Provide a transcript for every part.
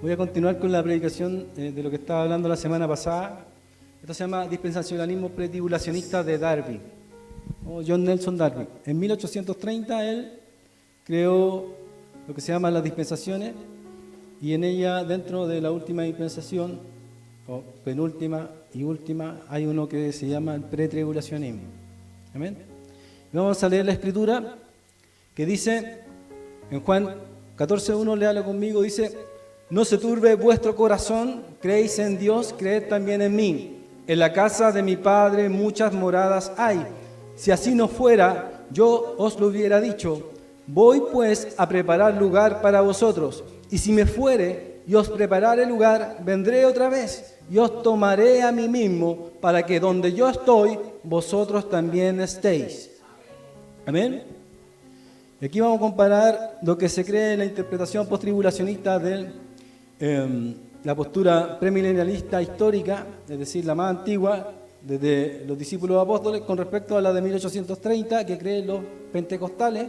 Voy a continuar con la predicación de lo que estaba hablando la semana pasada. Esto se llama Dispensacionalismo Pretribulacionista de Darby, o John Nelson Darby. En 1830 él creó lo que se llama las dispensaciones, y en ella, dentro de la última dispensación, o penúltima y última, hay uno que se llama el pretribulacionismo. Amén. Y vamos a leer la escritura que dice en Juan 14:1, léalo conmigo, dice: no se turbe vuestro corazón, creéis en Dios, creed también en mí. En la casa de mi Padre muchas moradas hay. Si así no fuera, yo os lo hubiera dicho. Voy pues a preparar lugar para vosotros. Y si me fuere y os preparare lugar, vendré otra vez y os tomaré a mí mismo, para que donde yo estoy, vosotros también estéis. Amén. Y aquí vamos a comparar lo que se cree en la interpretación postribulacionista de la postura premilenialista histórica, es decir, la más antigua, desde los discípulos apóstoles, con respecto a la de 1830, que creen los pentecostales,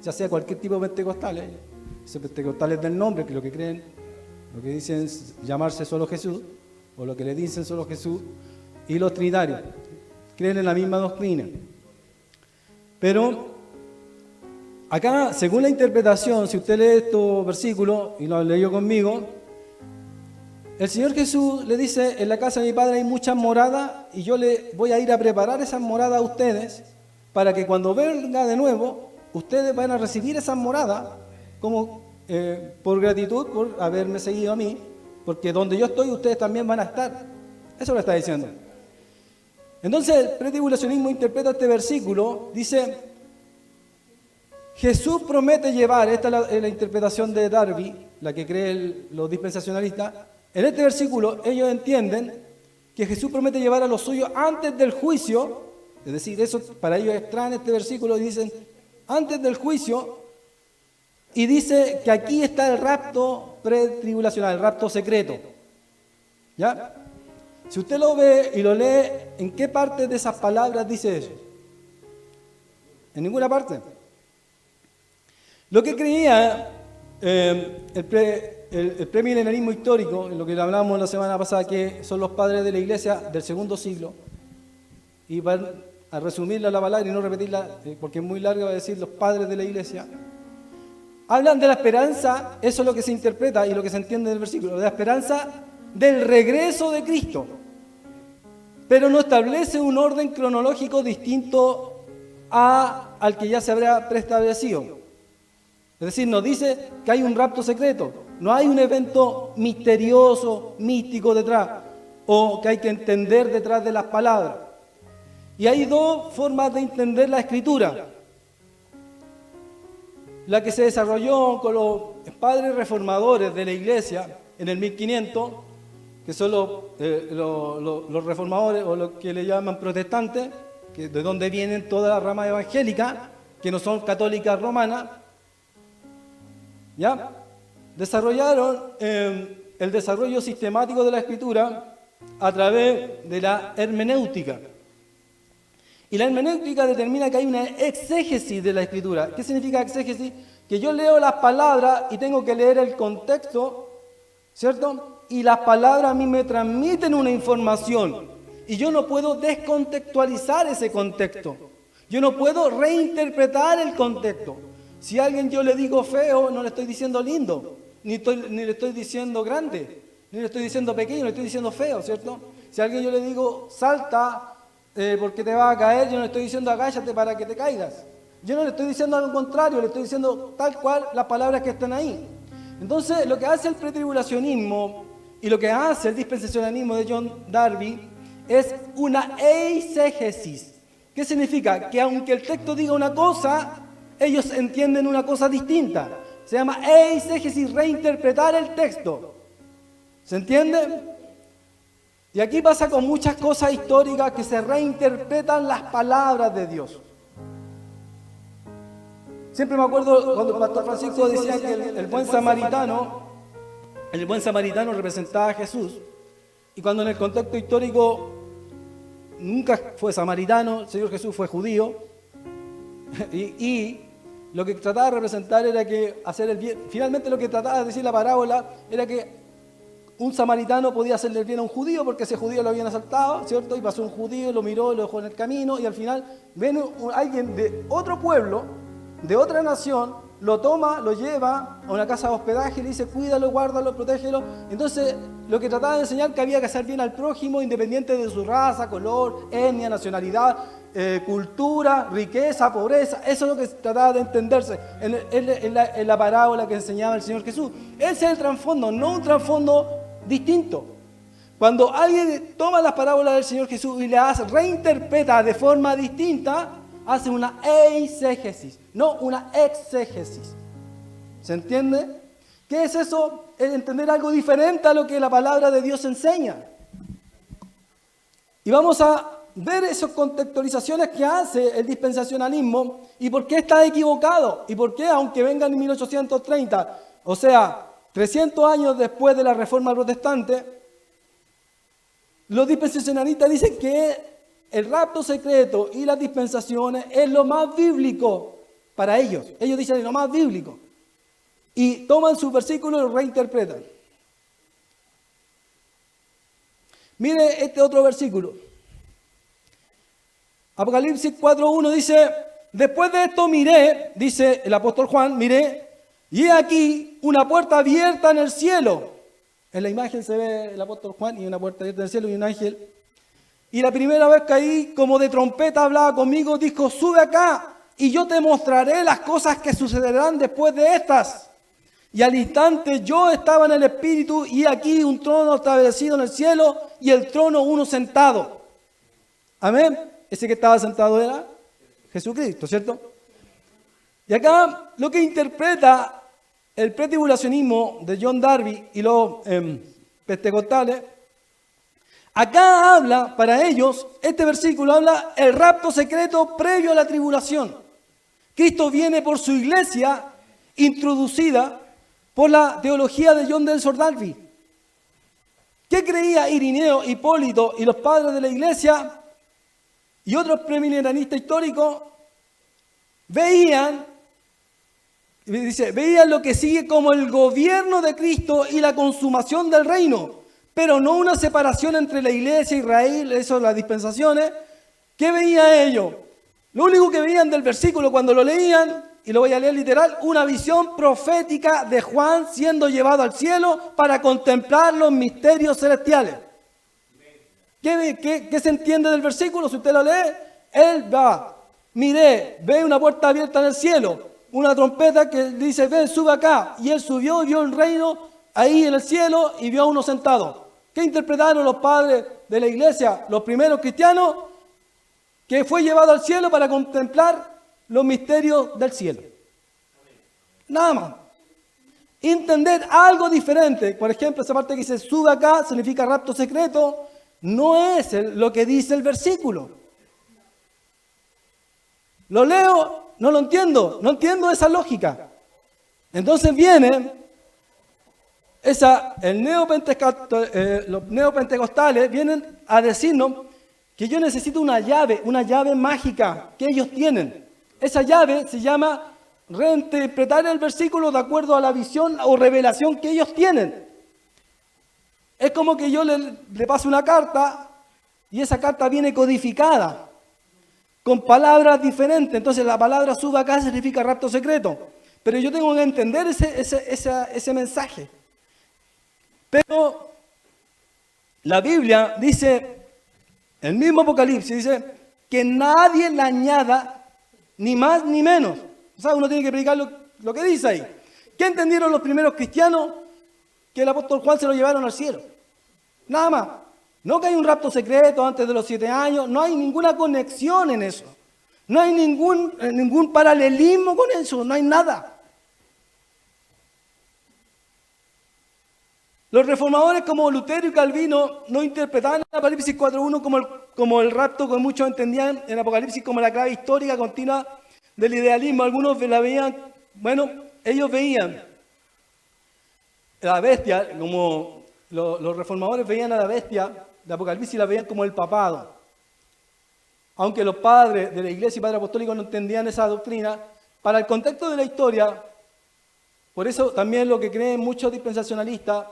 ya sea cualquier tipo de pentecostales, esos pentecostales del nombre, que lo que creen, lo que dicen llamarse solo Jesús, o lo que le dicen solo Jesús, y los trinitarios, creen en la misma doctrina. Pero acá, según la interpretación, si usted lee estos versículos, y lo leyó conmigo, el Señor Jesús le dice: en la casa de mi Padre hay muchas moradas, y yo le voy a ir a preparar esas moradas a ustedes, para que cuando venga de nuevo, ustedes van a recibir esas moradas como por gratitud, por haberme seguido a mí, porque donde yo estoy, ustedes también van a estar. Eso lo está diciendo. Entonces, el pretribulacionismo interpreta este versículo, dice: Jesús promete llevar, esta es la interpretación de Darby, la que creen los dispensacionalistas. En este versículo ellos entienden que Jesús promete llevar a los suyos antes del juicio, es decir, eso para ellos extraen este versículo y dicen antes del juicio, y dice que aquí está el rapto pretribulacional, el rapto secreto. ¿Ya? Si usted lo ve y lo lee, ¿en qué parte de esas palabras dice eso? En ninguna parte. Lo que creía el premilenialismo histórico, en lo que hablábamos la semana pasada, que son los padres de la iglesia del segundo siglo, y a resumirla la palabra y no repetirla porque es muy larga, va a decir los padres de la iglesia, hablan de la esperanza, eso es lo que se interpreta y lo que se entiende del versículo, de la esperanza del regreso de Cristo, pero no establece un orden cronológico distinto al que ya se habrá preestablecido. Es decir, nos dice que hay un rapto secreto, no hay un evento misterioso, místico detrás, o que hay que entender detrás de las palabras. Y hay dos formas de entender la Escritura. La que se desarrolló con los padres reformadores de la Iglesia en el 1500, que son los reformadores, o los que le llaman protestantes, que de donde vienen toda la rama evangélica, que no son católicas romanas, ¿ya? Desarrollaron el desarrollo sistemático de la Escritura a través de la hermenéutica. Y la hermenéutica determina que hay una exégesis de la Escritura. ¿Qué significa exégesis? Que yo leo las palabras y tengo que leer el contexto, ¿cierto? Y las palabras a mí me transmiten una información. Y yo no puedo descontextualizar ese contexto. Yo no puedo reinterpretar el contexto. Si a alguien yo le digo feo, no le estoy diciendo lindo, ni le estoy diciendo grande, ni le estoy diciendo pequeño, le estoy diciendo feo, ¿cierto? Si a alguien yo le digo salta porque te vas a caer, yo no le estoy diciendo agáchate para que te caigas. Yo no le estoy diciendo algo contrario, le estoy diciendo tal cual las palabras que están ahí. Entonces, lo que hace el pretribulacionismo y lo que hace el dispensacionalismo de John Darby es una eisegesis. ¿Qué significa? Que aunque el texto diga una cosa, ellos entienden una cosa distinta. Se llama eisegesis, reinterpretar el texto. ¿Se entiende? Y aquí pasa con muchas cosas históricas que se reinterpretan las palabras de Dios. Siempre me acuerdo cuando el pastor Francisco decía que el buen samaritano representaba a Jesús. Y cuando en el contexto histórico nunca fue samaritano, el Señor Jesús fue judío. Y lo que trataba de representar era que hacer el bien. Finalmente lo que trataba de decir la parábola era que un samaritano podía hacerle bien a un judío porque ese judío lo habían asaltado, ¿cierto? Y pasó un judío, lo miró, lo dejó en el camino y al final viene alguien de otro pueblo, de otra nación, lo toma, lo lleva a una casa de hospedaje y le dice cuídalo, guárdalo, protégelo. Entonces lo que trataba de enseñar que había que hacer bien al prójimo independiente de su raza, color, etnia, nacionalidad, cultura, riqueza, pobreza. Eso es lo que trataba de entenderse en la parábola que enseñaba el Señor Jesús. Ese es el trasfondo, no un trasfondo distinto. Cuando alguien toma las parábolas del Señor Jesús y las reinterpreta de forma distinta, hace una eisegesis, no una exégesis. ¿Se entiende? ¿Qué es eso? Es entender algo diferente a lo que la palabra de Dios enseña. Y vamos a ver esas contextualizaciones que hace el dispensacionalismo y por qué está equivocado y por qué, aunque venga en 1830, o sea, 300 años después de la Reforma Protestante, los dispensacionalistas dicen que el rapto secreto y las dispensaciones es lo más bíblico para ellos. Ellos dicen lo más bíblico. Y toman sus versículos y los reinterpretan. Mire este otro versículo. Apocalipsis 4:1 dice, después de esto miré, dice el apóstol Juan, miré, y he aquí una puerta abierta en el cielo. En la imagen se ve el apóstol Juan y una puerta abierta en el cielo y un ángel. Y la primera vez que ahí, como de trompeta, hablaba conmigo, dijo, sube acá y yo te mostraré las cosas que sucederán después de estas. Y al instante yo estaba en el Espíritu y aquí un trono establecido en el cielo y el trono uno sentado. Amén. Ese que estaba sentado era Jesucristo, ¿cierto? Y acá lo que interpreta el pretribulacionismo de John Darby y los pentecostales, acá habla, para ellos, este versículo habla el rapto secreto previo a la tribulación. Cristo viene por su iglesia introducida por la teología de John Nelson Darby. ¿Qué creía Irineo, Hipólito y los padres de la iglesia y otros premilenianistas históricos? Veían lo que sigue como el gobierno de Cristo y la consumación del reino, pero no una separación entre la iglesia, Israel, eso, las dispensaciones. ¿Qué veían ellos? Lo único que veían del versículo cuando lo leían, y lo voy a leer literal, una visión profética de Juan siendo llevado al cielo para contemplar los misterios celestiales. ¿Qué se entiende del versículo? Si usted lo lee, él va, miré, ve una puerta abierta en el cielo, una trompeta que dice, ven, sube acá. Y él subió y vio el reino ahí en el cielo y vio a uno sentado. ¿Qué interpretaron los padres de la iglesia, los primeros cristianos? Que fue llevado al cielo para contemplar los misterios del cielo. Nada más. Entender algo diferente. Por ejemplo, esa parte que dice sube acá significa rapto secreto. No es lo que dice el versículo. Lo leo, no lo entiendo. No entiendo esa lógica. Entonces viene los neopentecostales vienen a decirnos que yo necesito una llave mágica que ellos tienen. Esa llave se llama reinterpretar el versículo de acuerdo a la visión o revelación que ellos tienen. Es como que yo le paso una carta y esa carta viene codificada con palabras diferentes. Entonces la palabra sube acá significa rapto secreto. Pero yo tengo que entender ese mensaje. Pero la Biblia dice, el mismo Apocalipsis dice, que nadie le añada ni más ni menos. O sea, uno tiene que predicar lo que dice ahí. ¿Qué entendieron los primeros cristianos? Que el apóstol Juan se lo llevaron al cielo. Nada más. No que hay un rapto secreto antes de los 7 años. No hay ninguna conexión en eso. No hay ningún paralelismo con eso. No hay nada. Los reformadores como Lutero y Calvino no interpretaban el Apocalipsis 4.1 como el rapto que muchos entendían en Apocalipsis como la clave histórica continua del idealismo. Algunos la veían, ellos veían la bestia, como los reformadores veían a la bestia de Apocalipsis y la veían como el papado. Aunque los padres de la iglesia y padres apostólicos no entendían esa doctrina, para el contexto de la historia, por eso también lo que creen muchos dispensacionalistas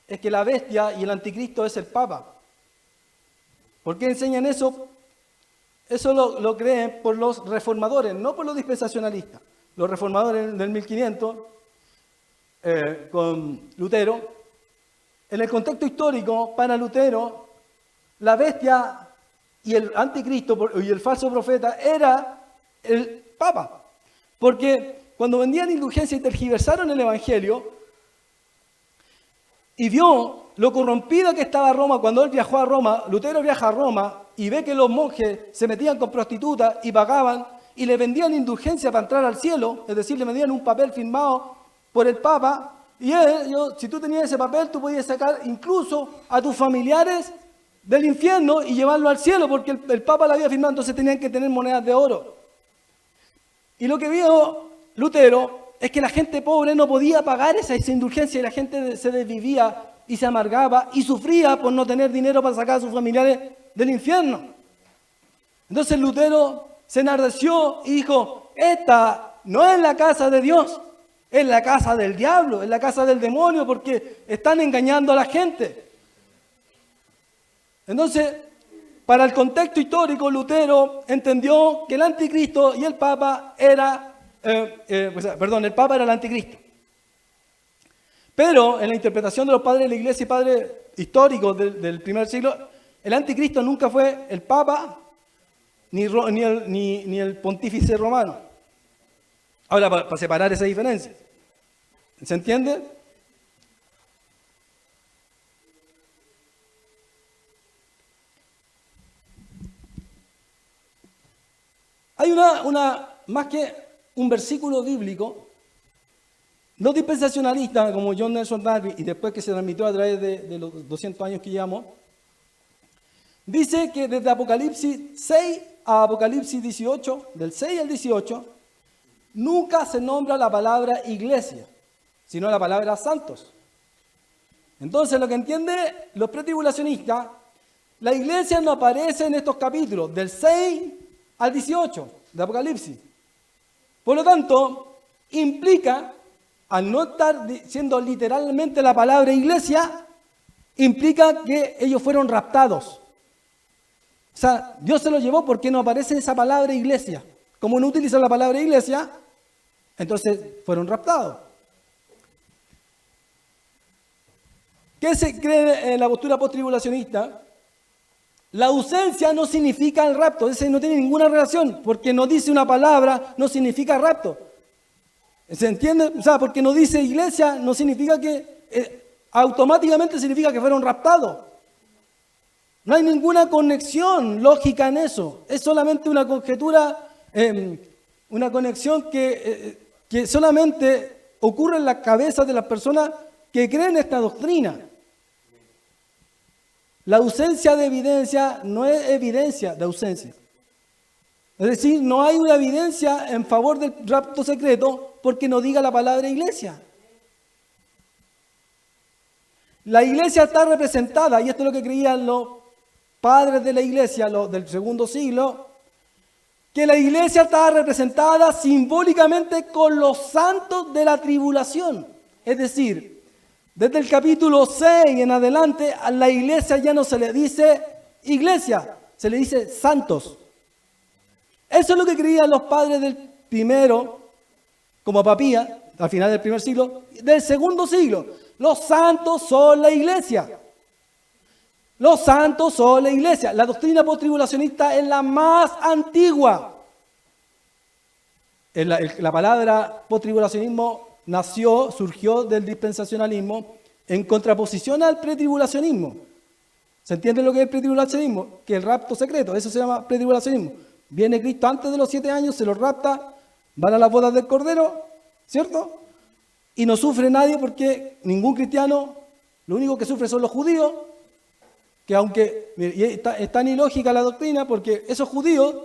es que la bestia y el anticristo es el Papa. ¿Por qué enseñan eso? Eso lo creen por los reformadores, no por los dispensacionalistas. Los reformadores del 1500, con Lutero, en el contexto histórico, para Lutero, la bestia y el anticristo y el falso profeta era el Papa. Porque cuando vendían indulgencia y tergiversaron el Evangelio, y vio lo corrompida que estaba Roma cuando él viajó a Roma, Lutero viaja a Roma y ve que los monjes se metían con prostitutas y pagaban y le vendían indulgencia para entrar al cielo, es decir, le vendían un papel firmado por el Papa, y si tú tenías ese papel, tú podías sacar incluso a tus familiares del infierno y llevarlo al cielo, porque el Papa la había firmado, entonces tenían que tener monedas de oro. Y lo que vio Lutero es que la gente pobre no podía pagar esa indulgencia y la gente se desvivía y se amargaba y sufría por no tener dinero para sacar a sus familiares del infierno. Entonces Lutero se enardeció y dijo, esta no es la casa de Dios, es la casa del diablo, es la casa del demonio, porque están engañando a la gente. Entonces, para el contexto histórico, Lutero entendió que el anticristo y el Papa el Papa era el anticristo. Pero en la interpretación de los padres de la Iglesia y padres históricos del primer siglo, el anticristo nunca fue el Papa ni el pontífice romano. Ahora, para separar esa diferencia, ¿se entiende? Hay más que un versículo bíblico, los dispensacionalistas como John Nelson Darby, y después que se transmitió a través de los 200 años que llevamos, dice que desde Apocalipsis 6 a Apocalipsis 18, del 6 al 18, nunca se nombra la palabra iglesia, sino la palabra santos. Entonces, lo que entienden los pretribulacionistas, la iglesia no aparece en estos capítulos, del 6 al 18 de Apocalipsis. Por lo tanto, implica, al no estar diciendo literalmente la palabra iglesia, implica que ellos fueron raptados. O sea, Dios se los llevó porque no aparece esa palabra iglesia. Como no utilizan la palabra iglesia, entonces fueron raptados. ¿Qué se cree en la postura post-tribulacionista? La ausencia no significa el rapto, es decir, no tiene ninguna relación, porque no dice una palabra, no significa rapto. ¿Se entiende? O sea, porque no dice iglesia, no significa que automáticamente significa que fueron raptados. No hay ninguna conexión lógica en eso, es solamente una conjetura, una conexión que solamente ocurre en las cabezas de las personas que creen esta doctrina. La ausencia de evidencia no es evidencia de ausencia. Es decir, no hay una evidencia en favor del rapto secreto porque no diga la palabra iglesia. La iglesia está representada, y esto es lo que creían los padres de la iglesia, los del segundo siglo, que la iglesia estaba representada simbólicamente con los santos de la tribulación. Es decir, desde el capítulo 6 en adelante, a la iglesia ya no se le dice iglesia, se le dice santos. Eso es lo que creían los padres del primero, como Papía, al final del primer siglo, del segundo siglo. Los santos son la iglesia. Los santos son la iglesia. La doctrina post-tribulacionista es la más antigua. La palabra post-tribulacionismo surgió del dispensacionalismo en contraposición al pretribulacionismo. ¿Se entiende lo que es el pretribulacionismo? Que el rapto secreto, eso se llama pretribulacionismo. Viene Cristo antes de los 7 años, se los rapta, van a las bodas del Cordero, ¿cierto? Y no sufre nadie porque ningún cristiano, lo único que sufre son los judíos, que aunque es tan ilógica la doctrina, porque esos judíos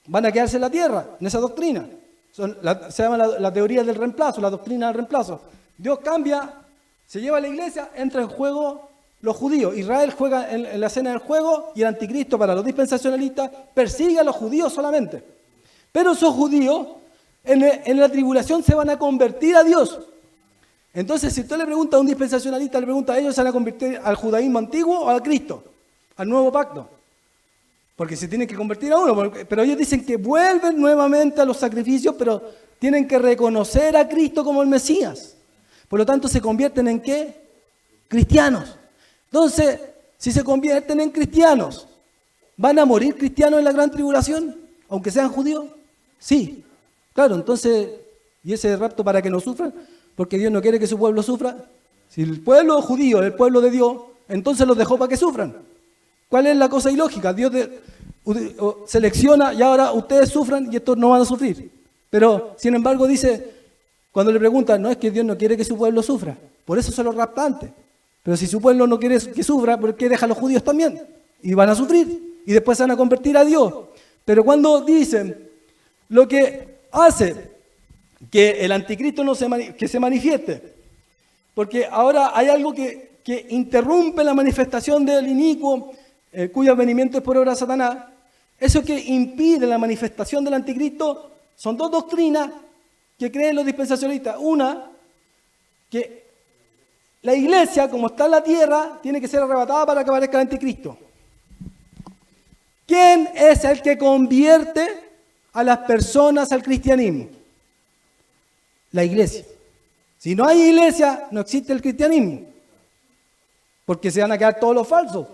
van a quedarse en la tierra, en esa doctrina. Se llama la teoría del reemplazo, la doctrina del reemplazo. Dios cambia, se lleva a la iglesia, entra en juego los judíos. Israel juega en la escena del juego y el anticristo, para los dispensacionalistas, persigue a los judíos solamente. Pero esos judíos en la tribulación se van a convertir a Dios. Entonces, si usted le pregunta a un dispensacionalista, le pregunta, ¿ellos se van a convertir al judaísmo antiguo o a Cristo? Al nuevo pacto. Porque se tienen que convertir a uno. Pero ellos dicen que vuelven nuevamente a los sacrificios, pero tienen que reconocer a Cristo como el Mesías. Por lo tanto, ¿se convierten en qué? Cristianos. Entonces, si se convierten en cristianos, ¿van a morir cristianos en la gran tribulación? Aunque sean judíos. Sí. Claro, entonces, ¿y ese rapto para que no sufran? Porque Dios no quiere que su pueblo sufra. Si el pueblo judío es el pueblo de Dios, entonces los dejó para que sufran. ¿Cuál es la cosa ilógica? Dios selecciona y ahora ustedes sufran y estos no van a sufrir. Pero, sin embargo, dice, cuando le preguntan, no es que Dios no quiere que su pueblo sufra, por eso se los rapta antes. Pero si su pueblo no quiere que sufra, ¿por qué deja a los judíos también? Y van a sufrir y después se van a convertir a Dios. Pero cuando dicen lo que hace que el anticristo que se manifieste, porque ahora hay algo que interrumpe la manifestación del inicuo, cuyo venimiento es por obra de Satanás. Eso que impide la manifestación del anticristo son dos doctrinas que creen los dispensacionalistas. Una, que la iglesia, como está en la tierra, tiene que ser arrebatada para que aparezca el anticristo. ¿Quién es el que convierte a las personas al cristianismo? La iglesia. Si no hay iglesia, no existe el cristianismo. Porque se van a quedar todos los falsos.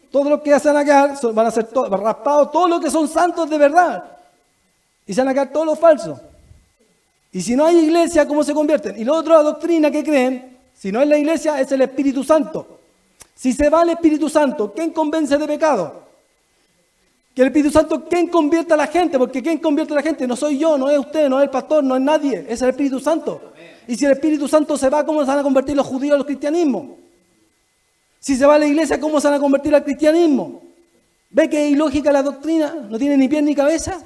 Todos los que se van a quedar van a ser raptados, todos los que son santos de verdad. Y se van a quedar todos los falsos. Y si no hay iglesia, ¿cómo se convierten? Y la otra doctrina que creen, si no es la iglesia, es el Espíritu Santo. Si se va el Espíritu Santo, ¿quién convence de pecado? Que el Espíritu Santo, ¿quién convierte a la gente? Porque ¿quién convierte a la gente? No soy yo, no es usted, no es el pastor, no es nadie, es el Espíritu Santo. Y si el Espíritu Santo se va, ¿cómo se van a convertir los judíos al cristianismo? Si se va a la iglesia, ¿cómo se van a convertir al cristianismo? ¿Ve que es ilógica la doctrina? ¿No tiene ni pies ni cabeza?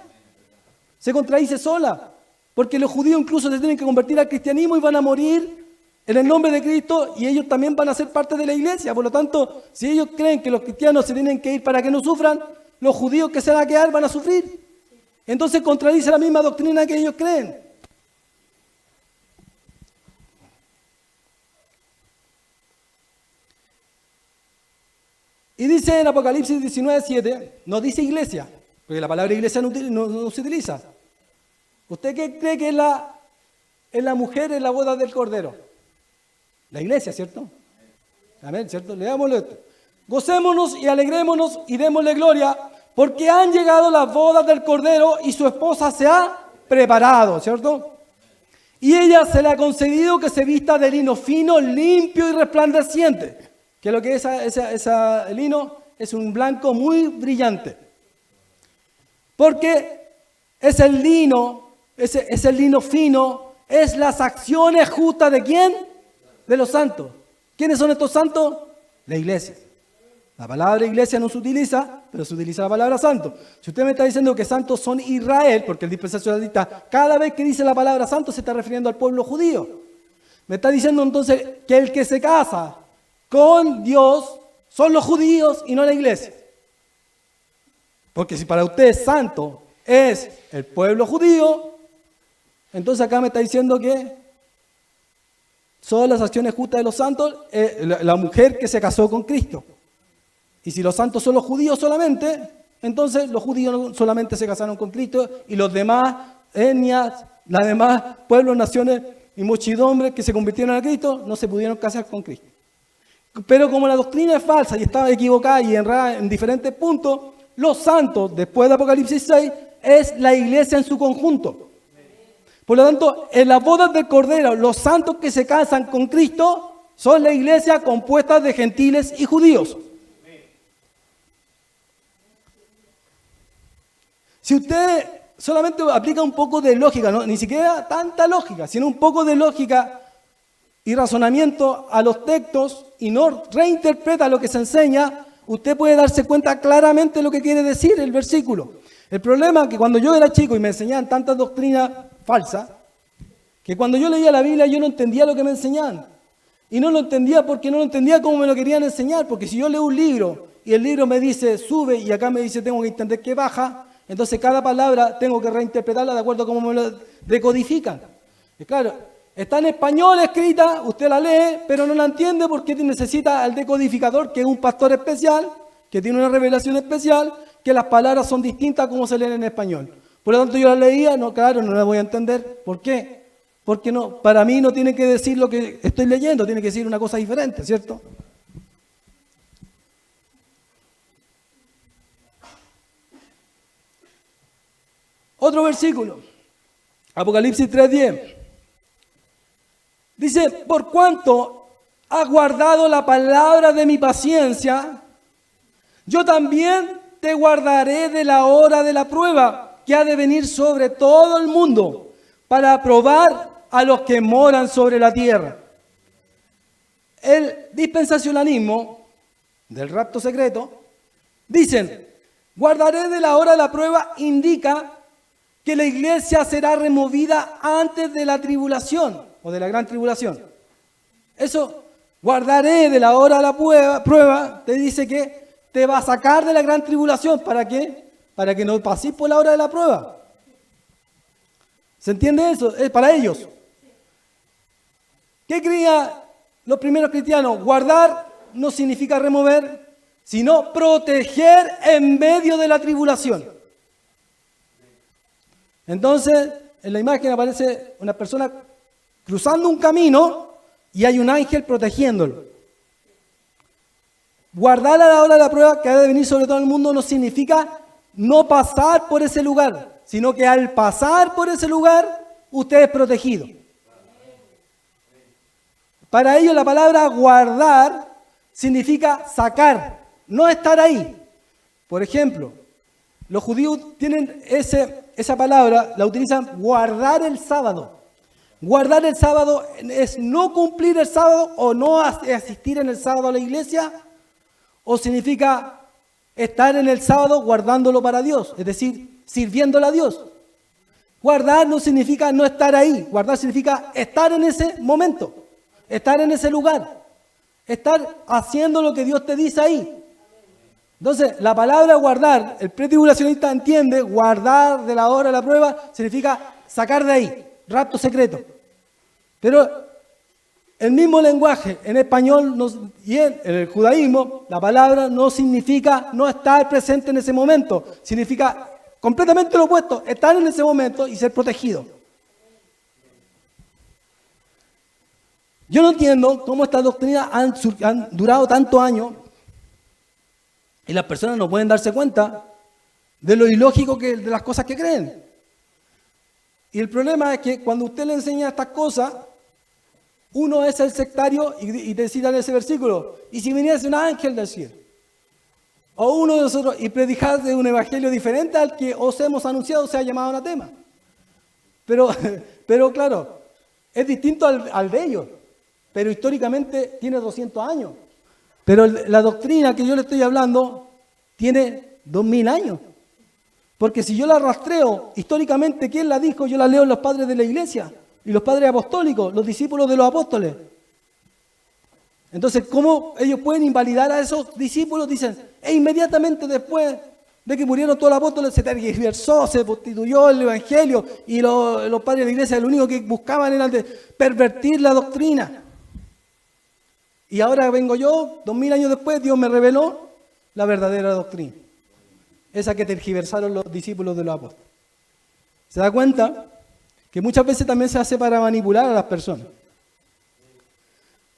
Se contradice sola. Porque los judíos incluso se tienen que convertir al cristianismo y van a morir en el nombre de Cristo y ellos también van a ser parte de la iglesia. Por lo tanto, si ellos creen que los cristianos se tienen que ir para que no sufran, los judíos que se van a quedar van a sufrir. Entonces contradice la misma doctrina que ellos creen. Y dice en Apocalipsis 19:7, no dice iglesia, porque la palabra iglesia no se utiliza. ¿Usted qué cree que es la mujer en la boda del Cordero? La iglesia, ¿cierto? Amén, ¿cierto? Leámoslo esto. Gocémonos y alegrémonos y démosle gloria, porque han llegado las bodas del Cordero y su esposa se ha preparado, ¿cierto? Y ella se le ha concedido que se vista de lino fino, limpio y resplandeciente. Que lo que es ese lino es un blanco muy brillante. Porque ese lino fino es las acciones justas ¿de quién? De los santos. ¿Quiénes son estos santos? La iglesia. La palabra iglesia no se utiliza, pero se utiliza la palabra santo. Si usted me está diciendo que santos son Israel, porque el dispensacionalista cada vez que dice la palabra santo se está refiriendo al pueblo judío. Me está diciendo entonces que el que se casa con Dios son los judíos y no la iglesia. Porque si para usted santo es el pueblo judío, entonces acá me está diciendo que son las acciones justas de los santos, la mujer que se casó con Cristo. Y si los santos son los judíos solamente, entonces los judíos solamente se casaron con Cristo y los demás etnias, las demás pueblos, naciones y muchedumbres que se convirtieron a Cristo no se pudieron casar con Cristo. Pero como la doctrina es falsa y está equivocada y enredada en diferentes puntos, los santos, después de Apocalipsis 6, es la iglesia en su conjunto. Por lo tanto, en las bodas del Cordero, los santos que se casan con Cristo son la iglesia compuesta de gentiles y judíos. Si usted solamente aplica un poco de lógica, ¿no? Ni siquiera tanta lógica, sino un poco de lógica y razonamiento a los textos y no reinterpreta lo que se enseña, usted puede darse cuenta claramente de lo que quiere decir el versículo. El problema es que cuando yo era chico y me enseñaban tantas doctrinas falsas, que cuando yo leía la Biblia yo no entendía lo que me enseñaban. Y no lo entendía porque no lo entendía como me lo querían enseñar, porque si yo leo un libro y el libro me dice sube y acá me dice tengo que entender que baja, entonces cada palabra tengo que reinterpretarla de acuerdo a cómo me lo decodifican. Y claro, Está en español escrita, usted la lee, pero no la entiende porque necesita al decodificador, que es un pastor especial, que tiene una revelación especial, que las palabras son distintas a como se leen en español. Por lo tanto, yo la leía, no, claro, no la voy a entender. ¿Por qué? Porque no, para mí no tiene que decir lo que estoy leyendo, tiene que decir una cosa diferente, ¿cierto? Otro versículo, Apocalipsis 3:10. Dice, por cuanto has guardado la palabra de mi paciencia, yo también te guardaré de la hora de la prueba que ha de venir sobre todo el mundo para probar a los que moran sobre la tierra. El dispensacionalismo del rapto secreto, dicen, guardaré de la hora de la prueba, indica que la iglesia será removida antes de la tribulación o de la gran tribulación. Eso, guardaré de la hora de la prueba, te dice que te va a sacar de la gran tribulación. ¿Para qué? Para que no pases por la hora de la prueba. ¿Se entiende eso? Es para ellos. ¿Qué creían los primeros cristianos? Guardar no significa remover, sino proteger en medio de la tribulación. Entonces, en la imagen aparece una persona cruzando un camino y hay un ángel protegiéndolo. Guardar a la hora de la prueba que ha de venir sobre todo el mundo no significa no pasar por ese lugar, sino que al pasar por ese lugar, usted es protegido. Para ellos la palabra guardar significa sacar, no estar ahí. Por ejemplo, los judíos tienen esa palabra, la utilizan guardar el sábado. Guardar el sábado es no cumplir el sábado o no asistir en el sábado a la iglesia, o significa estar en el sábado guardándolo para Dios, es decir, sirviéndole a Dios. Guardar no significa no estar ahí, guardar significa estar en ese momento, estar en ese lugar, estar haciendo lo que Dios te dice ahí. Entonces, la palabra guardar, el pretribulacionista entiende, guardar de la hora de la prueba, significa sacar de ahí, rapto secreto. Pero el mismo lenguaje en español y en el judaísmo, la palabra no significa no estar presente en ese momento, significa completamente lo opuesto, estar en ese momento y ser protegido. Yo no entiendo cómo estas doctrinas han durado tantos años y las personas no pueden darse cuenta de lo ilógico de las cosas que creen. Y el problema es que cuando usted le enseña estas cosas, uno es el sectario y te citan ese versículo. Y si viniese un ángel del cielo, o uno de nosotros, y predicase un evangelio diferente al que os hemos anunciado, sea llamado anatema. Pero claro, es distinto al de ellos. Pero históricamente tiene 200 años. Pero la doctrina que yo le estoy hablando tiene 2000 años. Porque si yo la rastreo históricamente, ¿quién la dijo? Yo la leo en los padres de la iglesia y los padres apostólicos, los discípulos de los apóstoles. Entonces, ¿cómo ellos pueden invalidar a esos discípulos? Dicen, e inmediatamente después de que murieron todos los apóstoles, se tergiversó, se prostituyó el evangelio y los padres de la iglesia lo único que buscaban era de pervertir la doctrina. Y ahora vengo yo, 2000 años después, Dios me reveló la verdadera doctrina. Esa que tergiversaron los discípulos de los apóstoles. ¿Se da cuenta? Que muchas veces también se hace para manipular a las personas.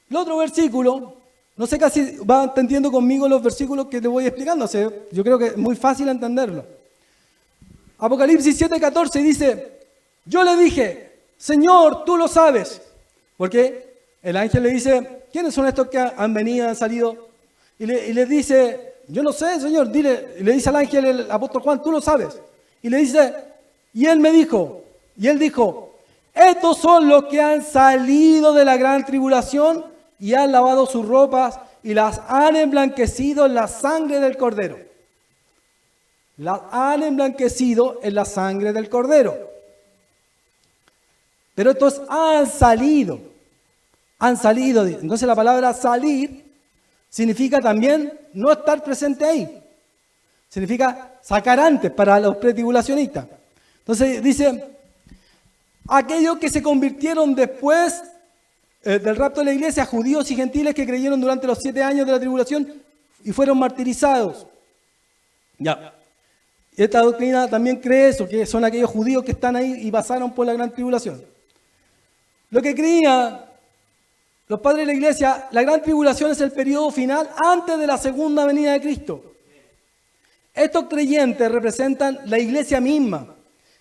El otro versículo, no sé casi va entendiendo conmigo los versículos que te voy explicando. O sea, yo creo que es muy fácil entenderlo. Apocalipsis 7:14 dice, yo le dije, Señor, tú lo sabes. Porque el ángel le dice, ¿quiénes son estos que han venido, han salido? Y le dice, yo no sé, Señor, dile. Y le dice al ángel, el apóstol Juan, tú lo sabes. Y le dice, y él dijo, estos son los que han salido de la gran tribulación y han lavado sus ropas y las han emblanquecido en la sangre del Cordero. Las han emblanquecido en la sangre del Cordero. Pero estos han salido. Entonces la palabra salir significa también no estar presente ahí. Significa sacar antes para los pretribulacionistas. Entonces dice, aquellos que se convirtieron después del rapto de la iglesia, judíos y gentiles que creyeron durante los 7 años de la tribulación y fueron martirizados. Ya. Esta doctrina también cree eso, que son aquellos judíos que están ahí y pasaron por la gran tribulación. Lo que creían los padres de la iglesia, la gran tribulación es el periodo final antes de la segunda venida de Cristo. Estos creyentes representan la iglesia misma,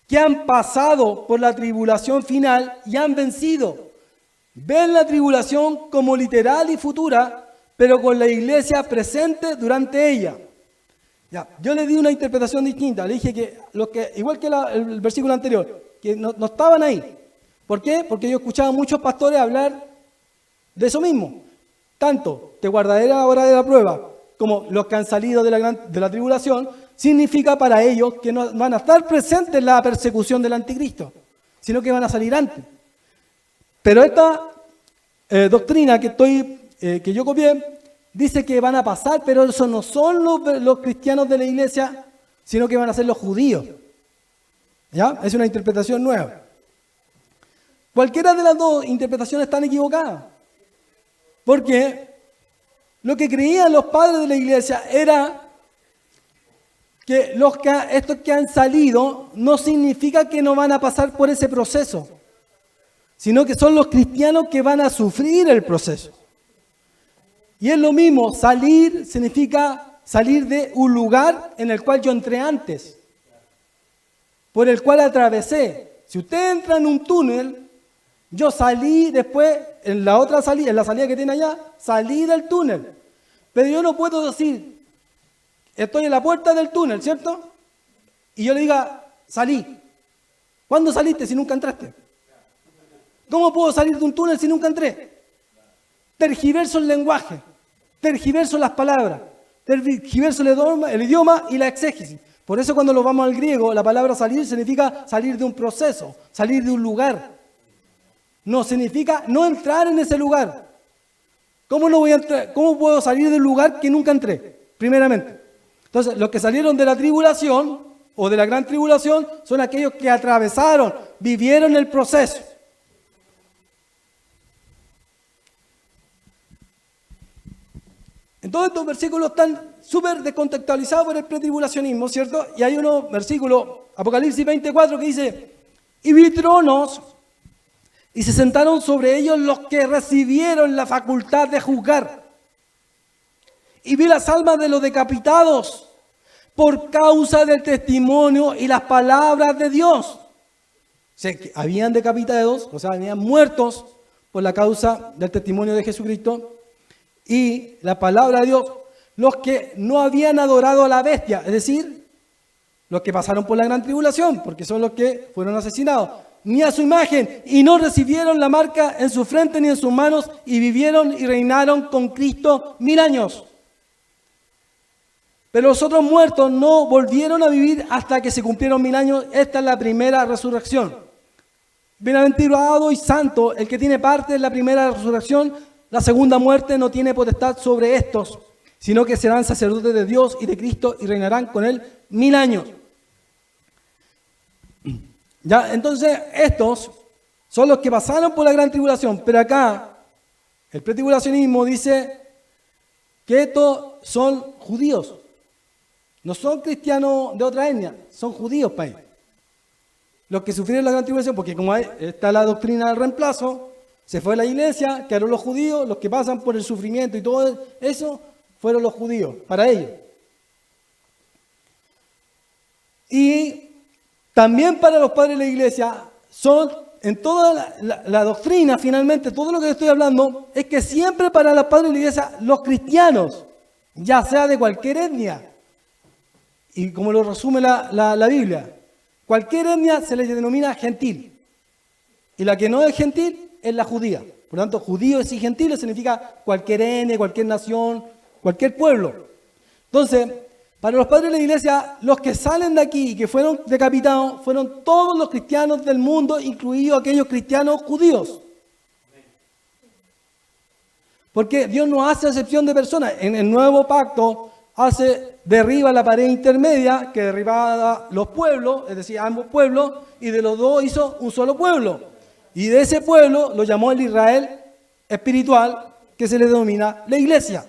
que han pasado por la tribulación final y han vencido. Ven la tribulación como literal y futura, pero con la iglesia presente durante ella. Ya, yo le di una interpretación distinta. Le dije que, igual que el versículo anterior, que no estaban ahí. ¿Por qué? Porque yo escuchaba a muchos pastores hablar de eso mismo. Tanto te guardaré la hora de la prueba como los que han salido de la tribulación, significa para ellos que no van a estar presentes en la persecución del anticristo, sino que van a salir antes. Pero esta doctrina que yo copié dice que van a pasar, pero eso no son los cristianos de la iglesia, sino que van a ser los judíos. ¿Ya? Es una interpretación nueva. Cualquiera de las dos interpretaciones están equivocadas. Porque lo que creían los padres de la iglesia era que estos que han salido no significa que no van a pasar por ese proceso, sino que son los cristianos que van a sufrir el proceso. Y es lo mismo, salir significa salir de un lugar en el cual yo entré antes, por el cual atravesé. Si usted entra en un túnel, yo salí después, en la salida que tiene allá, salí del túnel. Pero yo no puedo decir, estoy en la puerta del túnel, ¿cierto? Y yo le diga, salí. ¿Cuándo saliste si nunca entraste? ¿Cómo puedo salir de un túnel si nunca entré? Tergiverso el lenguaje, tergiverso las palabras, tergiverso el idioma y la exégesis. Por eso cuando lo vamos al griego, la palabra salir significa salir de un proceso, salir de un lugar. No significa no entrar en ese lugar. ¿Cómo no voy a entrar? ¿Cómo puedo salir del lugar que nunca entré? Primeramente. Entonces, los que salieron de la tribulación o de la gran tribulación son aquellos que atravesaron, vivieron el proceso. Entonces, estos versículos están súper descontextualizados por el pretribulacionismo, ¿cierto? Y hay unos versículos, Apocalipsis 24, que dice, y vi tronos, y se sentaron sobre ellos los que recibieron la facultad de juzgar. Y vi las almas de los decapitados por causa del testimonio y las palabras de Dios. O sea, que habían decapitados, o sea, habían muertos por la causa del testimonio de Jesucristo y la palabra de Dios. Los que no habían adorado a la bestia, es decir, los que pasaron por la gran tribulación, porque son los que fueron asesinados, ni a su imagen, y no recibieron la marca en su frente ni en sus manos, y vivieron y reinaron con Cristo 1000 años. Pero los otros muertos no volvieron a vivir hasta que se cumplieron 1000 años. Esta es la primera resurrección. Bienaventurado y santo el que tiene parte en la primera resurrección. La segunda muerte no tiene potestad sobre estos, sino que serán sacerdotes de Dios y de Cristo y reinarán con él 1000 años. Ya, entonces estos son los que pasaron por la gran tribulación, pero acá el pretribulacionismo dice que estos son judíos, no son cristianos de otra etnia, son judíos para ellos. Los que sufrieron la gran tribulación, porque como está la doctrina del reemplazo, se fue a la iglesia, quedaron los judíos, los que pasan por el sufrimiento y todo eso, fueron los judíos, para ellos. Y también para los padres de la iglesia, son en toda la doctrina, finalmente, todo lo que estoy hablando, es que siempre para los padres de la iglesia, los cristianos, ya sea de cualquier etnia, y como lo resume la Biblia, cualquier etnia se les denomina gentil, y la que no es gentil es la judía. Por lo tanto, judíos y gentiles significa cualquier etnia, cualquier nación, cualquier pueblo. Entonces, para los padres de la iglesia, los que salen de aquí y que fueron decapitados, fueron todos los cristianos del mundo, incluidos aquellos cristianos judíos. Porque Dios no hace excepción de personas. En el nuevo pacto, derriba la pared intermedia que derribaba los pueblos, es decir, ambos pueblos, y de los dos hizo un solo pueblo. Y de ese pueblo lo llamó el Israel espiritual, que se le denomina la iglesia.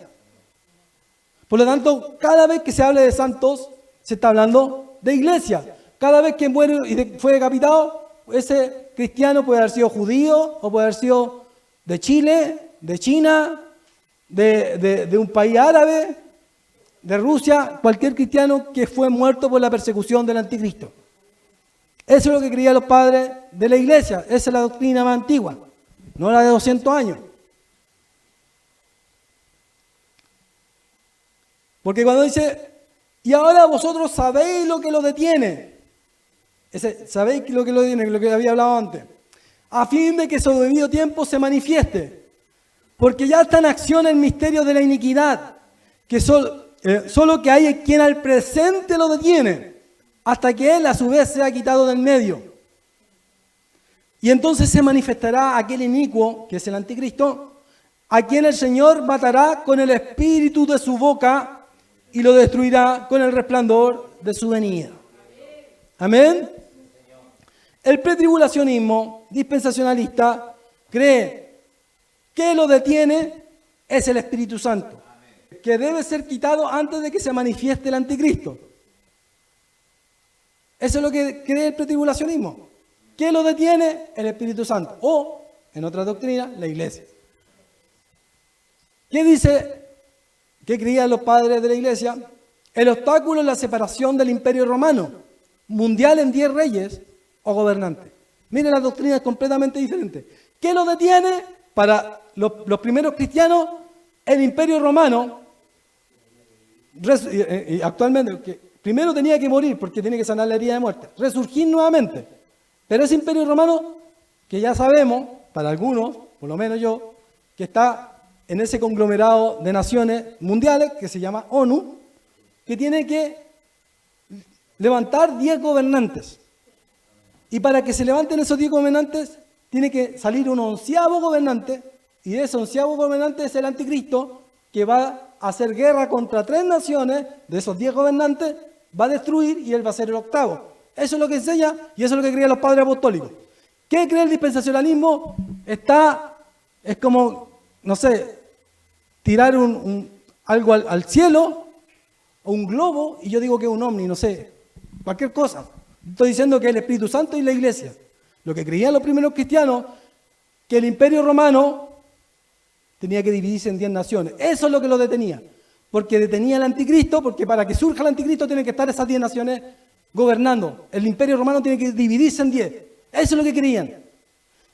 Por lo tanto, cada vez que se hable de santos, se está hablando de iglesia. Cada vez que muere y fue decapitado, ese cristiano puede haber sido judío o puede haber sido de Chile, de China, de un país árabe, de Rusia, cualquier cristiano que fue muerto por la persecución del anticristo. Eso es lo que creían los padres de la iglesia. Esa es la doctrina más antigua, no la de 200 años. Porque cuando dice, y ahora vosotros sabéis lo que lo detiene. Sabéis lo que lo detiene, lo que había hablado antes. A fin de que su debido tiempo se manifieste. Porque ya está en acción el misterio de la iniquidad, que solo que hay quien al presente lo detiene, hasta que él a su vez sea quitado del medio. Y entonces se manifestará aquel inicuo, que es el anticristo, a quien el Señor matará con el espíritu de su boca y lo destruirá con el resplandor de su venida. Amén. El pretribulacionismo dispensacionalista cree que lo detiene es el Espíritu Santo, que debe ser quitado antes de que se manifieste el anticristo. Eso es lo que cree el pretribulacionismo. ¿Qué lo detiene? El Espíritu Santo. O, en otra doctrina, la iglesia. ¿Qué dice? ¿Qué creían los padres de la iglesia? El obstáculo es la separación del imperio romano, mundial en 10 reyes o gobernantes. Miren, la doctrina es completamente diferente. ¿Qué lo detiene? Para los primeros cristianos, el imperio romano, actualmente, que primero tenía que morir porque tenía que sanar la herida de muerte, resurgir nuevamente. Pero ese imperio romano, que ya sabemos, para algunos, por lo menos yo, que está en ese conglomerado de naciones mundiales que se llama ONU, que tiene que levantar 10 gobernantes. Y para que se levanten esos 10 gobernantes, tiene que salir un 11º gobernante, y de ese 11º gobernante es el anticristo, que va a hacer guerra contra 3 naciones, de esos 10 gobernantes, va a destruir y él va a ser el 8º. Eso es lo que enseña y eso es lo que creían los padres apostólicos. ¿Qué cree el dispensacionalismo? Es como, no sé, tirar algo al cielo, o un globo, y yo digo que es un ovni, no sé, cualquier cosa. Estoy diciendo que el Espíritu Santo y la iglesia. Lo que creían los primeros cristianos, que el imperio romano tenía que dividirse en 10 naciones. Eso es lo que lo detenía. Porque detenía al anticristo, porque para que surja el anticristo tienen que estar esas 10 naciones gobernando. El imperio romano tiene que dividirse en 10. Eso es lo que creían.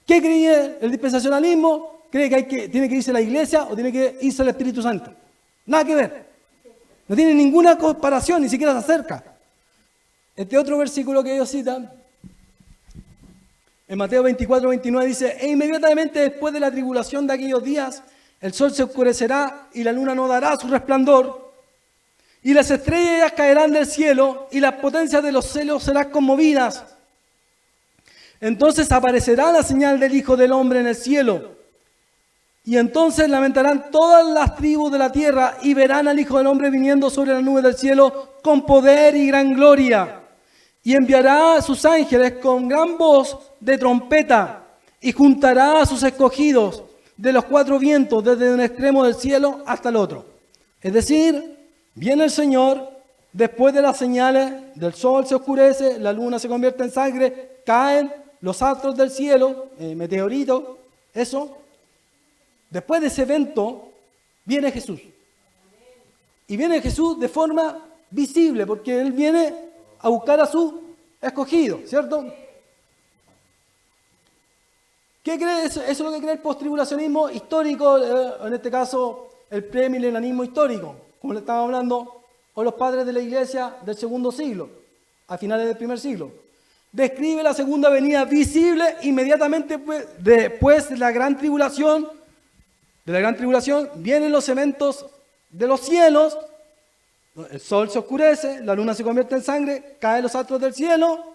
¿Qué creía el dispensacionalismo? ¿Cree que tiene que irse la iglesia o tiene que irse el Espíritu Santo? Nada que ver. No tiene ninguna comparación, ni siquiera se acerca. Este otro versículo que ellos citan, en Mateo 24, 29 dice, e inmediatamente después de la tribulación de aquellos días, el sol se oscurecerá y la luna no dará su resplandor, y las estrellas caerán del cielo y las potencias de los cielos serán conmovidas. Entonces aparecerá la señal del Hijo del Hombre en el cielo. Y entonces lamentarán todas las tribus de la tierra y verán al Hijo del Hombre viniendo sobre las nubes del cielo con poder y gran gloria. Y enviará a sus ángeles con gran voz de trompeta y juntará a sus escogidos de los 4 vientos desde un extremo del cielo hasta el otro. Es decir, viene el Señor, después de las señales, del sol se oscurece, la luna se convierte en sangre, caen los astros del cielo, meteoritos, eso. Después de ese evento, viene Jesús. Y viene Jesús de forma visible, porque Él viene a buscar a su escogido, ¿cierto? ¿Qué cree? Eso es lo que cree el postribulacionismo histórico, en este caso el premilenialismo histórico, como le estaba hablando, o los padres de la iglesia del segundo siglo, a finales del primer siglo. Describe la segunda venida visible inmediatamente después de la gran tribulación. De la gran tribulación vienen los eventos de los cielos, el sol se oscurece, la luna se convierte en sangre, caen los astros del cielo,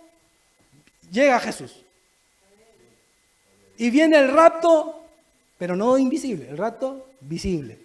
llega Jesús. Y viene el rapto, pero no invisible, el rapto visible.